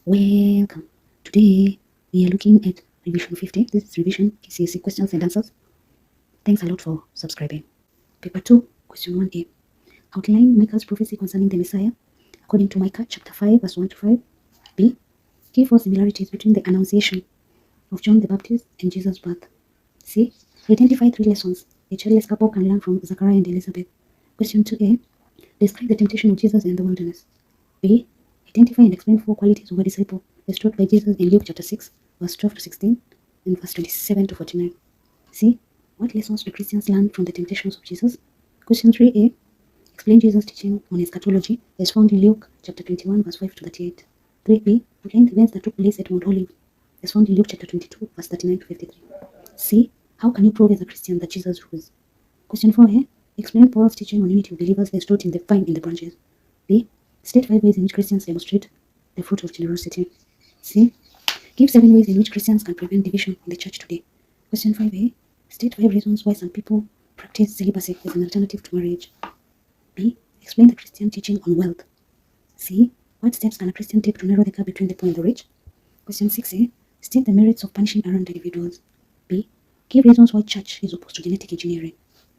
Welcome. Today we are looking at revision 50. This is revision K.C.S.E questions and answers. Thanks a lot for subscribing. Paper 2, question 1a. Outline Micah's prophecy concerning the Messiah according to Micah chapter 5 verse 1 to 5. B. Give 4 similarities between the Annunciation of John the Baptist and Jesus' birth. C. Identify 3 lessons a childless couple can learn from Zachariah and Elizabeth. Question 2a. Describe the temptation of Jesus in the wilderness. B. Identify and explain 4 qualities of a disciple as taught by Jesus in Luke chapter 6, verse 12 to 16, and verse 27 to 49. C. What lessons do Christians learn from the temptations of Jesus? Question 3a. Explain Jesus' teaching on eschatology as found in Luke chapter 21, verse 5 to 38. 3b. Outline the events that took place at Mount Olive as found in Luke chapter 22, verse 39 to 53. C. How can you prove as a Christian that Jesus rose? Question 4a. Explain Paul's teaching on unity of believers as taught in the vine in the branches. B. State 5 ways in which Christians demonstrate the fruit of generosity. C. Give 7 ways in which Christians can prevent division in the church today. Question 5a. State 5 reasons why some people practice celibacy as an alternative to marriage. B. Explain the Christian teaching on wealth. C. What steps can a Christian take to narrow the gap between the poor and the rich? Question 6a. State the merits of punishing errant individuals. B. Give reasons why church is opposed to genetic engineering.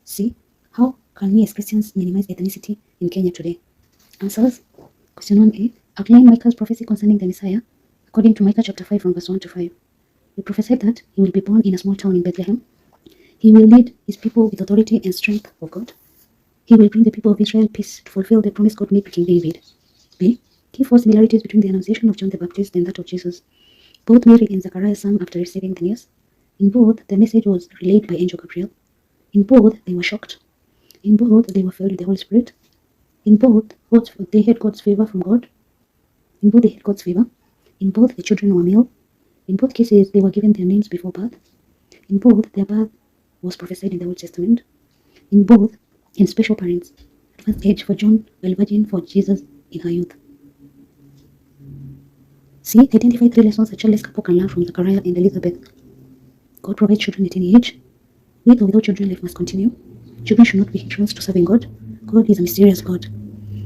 C. How can we as Christians minimize ethnicity in Kenya today? Answers. Question 1a. Outline Micah's prophecy concerning the Messiah according to Micah chapter 5 from verse 1 to 5. He prophesied that he will be born in a small town in Bethlehem. He will lead his people with authority and strength of God. He will bring the people of Israel peace to fulfill the promise God made to King David. B. Give 4 similarities between the Annunciation of John the Baptist and that of Jesus. Both Mary and Zachariah sang after receiving the news. In both, the message was relayed by Angel Gabriel. In both, they were shocked. In both, they were filled with the Holy Spirit. In both, they had God's favor from God. In both, they had God's favor. In both, the children were male. In both cases, they were given their names before birth. In both, their birth was prophesied in the Old Testament. In both, in special parents, advanced age for John, while virgin for Jesus in her youth. C. Identify 3 lessons a childless couple can learn from Zachariah and Elizabeth. God provides children at any age. With or without children, life must continue. Children should not be hindrance to serving God. God is a mysterious God.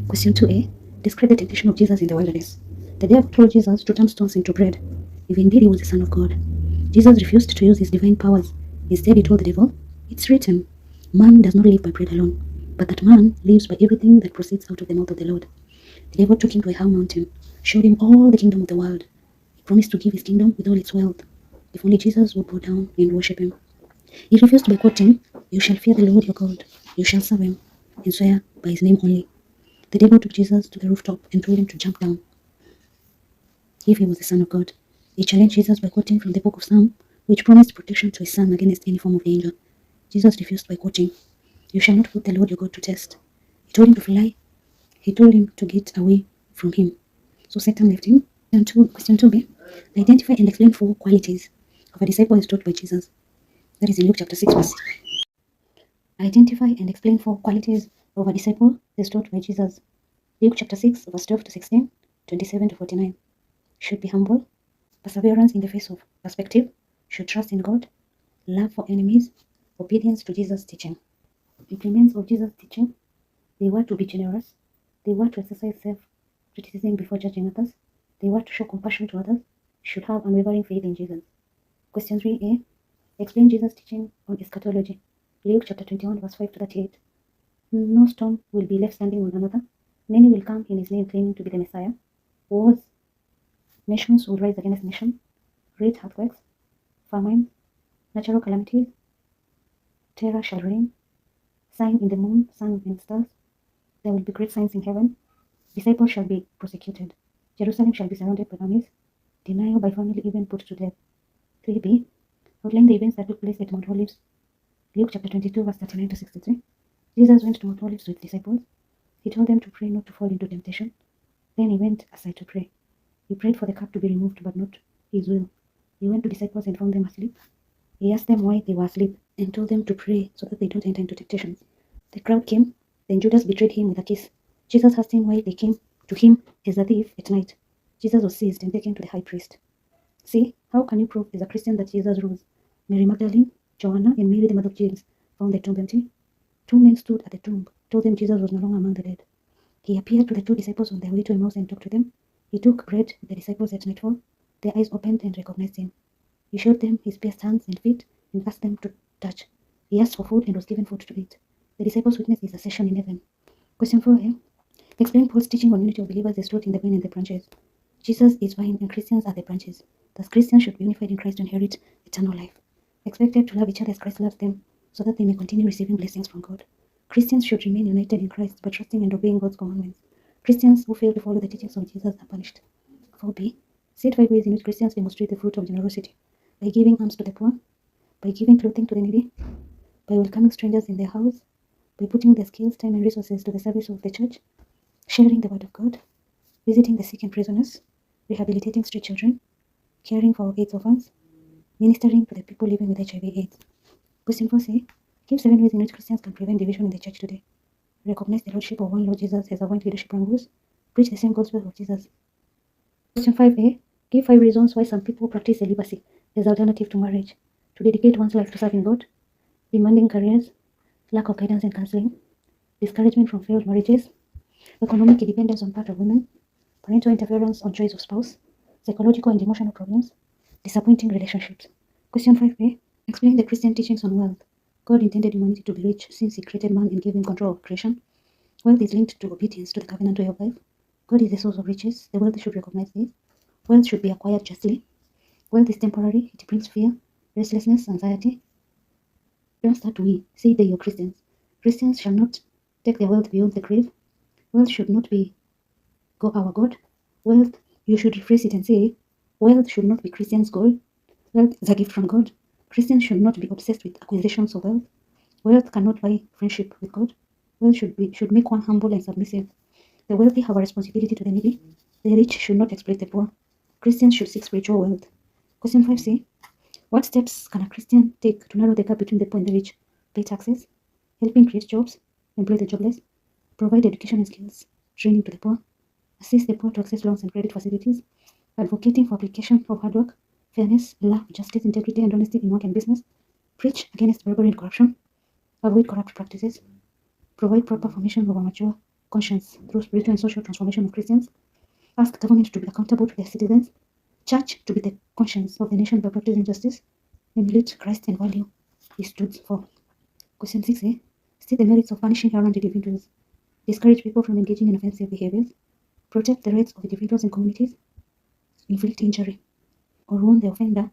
Question 2a. Describe the temptation of Jesus in the wilderness. The devil told Jesus to turn stones into bread, if indeed he was the Son of God. Jesus refused to use his divine powers. Instead, he told the devil, "It's written, man does not live by bread alone, but that man lives by everything that proceeds out of the mouth of the Lord." The devil took him to a high mountain, showed him all the kingdom of the world. He promised to give his kingdom with all its wealth, if only Jesus would bow down and worship him. He refused by quoting, "You shall fear the Lord your God, you shall serve him, and swear by his name only." The devil took Jesus to the rooftop and told him to jump down if he was the Son of God. He challenged Jesus by quoting from the book of Psalm, which promised protection to his son against any form of danger. Jesus refused by quoting, "You shall not put the Lord your God to test." He told him to fly. He told him to get away from him. So Satan left him. Question 2b. Identify and explain 4 qualities of a disciple as taught by Jesus. That is in Luke chapter 6 verse. Identify and explain 4 qualities of a disciple as taught by Jesus. Luke chapter 6 verse 12 to 16, 27 to 49. Should be humble, perseverance in the face of perspective, should trust in God, love for enemies, obedience to Jesus' teaching. Implements of Jesus' teaching. They were to be generous. They were to exercise self-criticism before judging others. They were to show compassion to others. Should have unwavering faith in Jesus. Question 3a. Explain Jesus' teaching on eschatology. Luke chapter 21 verse 5 to 38. No stone will be left standing on another. Many will come in his name claiming to be the Messiah. Wars. Nations will rise against nation. Great earthquakes. Famine. Natural calamities. Terror shall reign. Sign in the moon, sun, and stars. There will be great signs in heaven. Disciples shall be prosecuted. Jerusalem shall be surrounded by armies. Denial by family even put to death. 3b. Outline the events that took place at Mount Olives. Luke chapter 22 verse 39 to 63. Jesus went to Mount Olives with disciples. He told them to pray not to fall into temptation. Then he went aside to pray. He prayed for the cup to be removed, but not his will. He went to disciples and found them asleep. He asked them why they were asleep and told them to pray so that they don't enter into temptations. The crowd came. Then Judas betrayed him with a kiss. Jesus asked him why they came to him as a thief at night. Jesus was seized and taken to the high priest. See, how can you prove as a Christian that Jesus rose? Mary Magdalene, Joanna, and Mary the mother of James found the tomb empty. 2 men stood at the tomb, told them Jesus was no longer among the dead. He appeared to the 2 disciples on their way to Emmaus and talked to them. He took bread with the disciples at nightfall. Their eyes opened and recognized him. He showed them his pierced hands and feet and asked them to touch. He asked for food and was given food to eat. The disciples witnessed his ascension in heaven. Question 4a. Explain Paul's teaching on unity of believers as taught in the vine and the branches. Jesus is vine and Christians are the branches. Thus Christians should be unified in Christ to inherit eternal life. Expected to love each other as Christ loves them, so that they may continue receiving blessings from God. Christians should remain united in Christ by trusting and obeying God's commandments. Christians who fail to follow the teachings of Jesus are punished. 4b. State 5 ways in which Christians demonstrate the fruit of generosity. By giving alms to the poor, by giving clothing to the needy, by welcoming strangers in their house, by putting their skills, time, and resources to the service of the church, sharing the word of God, visiting the sick and prisoners, rehabilitating street children, caring for AIDS orphans, ministering to the people living with HIV/AIDS. Question 4c. Give 7 ways in which Christians can prevent division in the church today. Recognize the lordship of one Lord Jesus as avoid leadership wrangles. Preach the same gospel of Jesus. Question 5a. Give 5 reasons why some people practice celibacy as alternative to marriage. To dedicate one's life to serving God, demanding careers, lack of guidance and counseling, discouragement from failed marriages, economic independence on part of women, parental interference on choice of spouse, psychological and emotional problems, disappointing relationships. Question 5a. Explain the Christian teachings on wealth. God intended humanity to be rich since he created man and gave him control of creation. Wealth is linked to obedience to the covenant way of life. God is the source of riches. The wealthy should recognize this. Wealth should be acquired justly. Wealth is temporary. It brings fear, restlessness, anxiety. Don't start we. Say they, you're Christians. Christians shall not take their wealth beyond the grave. Wealth should not be our God. Wealth, you should rephrase it and say, wealth should not be Christians' goal. Wealth is a gift from God. Christians should not be obsessed with acquisitions of wealth. Wealth cannot buy friendship with God. Wealth should make one humble and submissive. The wealthy have a responsibility to the needy. The rich should not exploit the poor. Christians should seek spiritual wealth. Question 5c. What steps can a Christian take to narrow the gap between the poor and the rich? Pay taxes, helping create jobs, employ the jobless, provide education and skills, training to the poor, assist the poor to access loans and credit facilities, advocating for application of hard work, fairness, love, justice, integrity, and honesty in work and business, preach against bribery and corruption, avoid corrupt practices, provide proper formation of a mature conscience through spiritual and social transformation of Christians, ask government to be accountable to their citizens, church to be the conscience of the nation by practicing justice, emulate Christ and value he stood for. Question 6a. State the merits of punishing errant individuals. Discourage people from engaging in offensive behaviors, protect the rights of individuals and communities, inflict injury, or warn the offender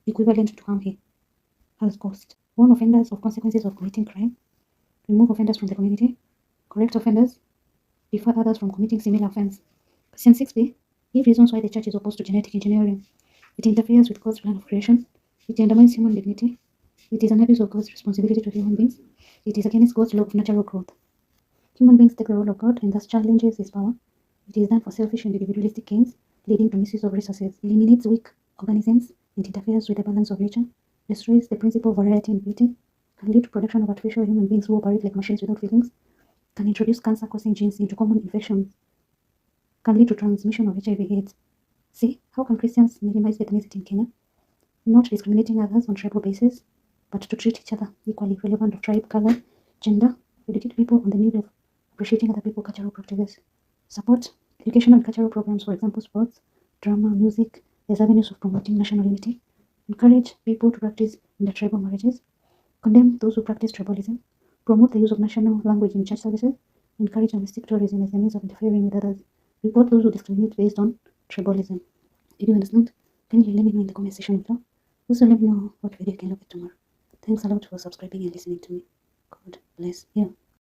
equivalent to harm he has caused. Warn offenders of consequences of committing crime, remove offenders from the community, correct offenders, deter others from committing similar offense. Question 6b. Give reasons why the church is opposed to genetic engineering. It interferes with God's plan of creation. It undermines human dignity. It is an abuse of God's responsibility to human beings. It is against God's law of natural growth. Human beings take the role of God and thus challenges his power. It is done for selfish and individualistic gains, leading to misuse of resources, eliminates weak organisms, and interferes with the balance of nature, destroys the principle of variety and beauty, can lead to production of artificial human beings who operate like machines without feelings, can introduce cancer-causing genes into common infections, can lead to transmission of HIV/AIDS. See, how can Christians minimize ethnicity in Kenya? Not discriminating others on tribal basis, but to treat each other equally, relevant of tribe, color, gender, educate people on the need of appreciating other people's cultural practices. Support educational and cultural programs, for example, sports, drama, music, as avenues of promoting national unity. Encourage people to practice intertribal marriages. Condemn those who practice tribalism. Promote the use of national language in church services. Encourage domestic tourism as a means of interfering with others. Report those who discriminate based on tribalism. Did you understand? Can you let me know in the comment section below? Also, let me know what video you can look at tomorrow. Thanks a lot for subscribing and listening to me. God bless you.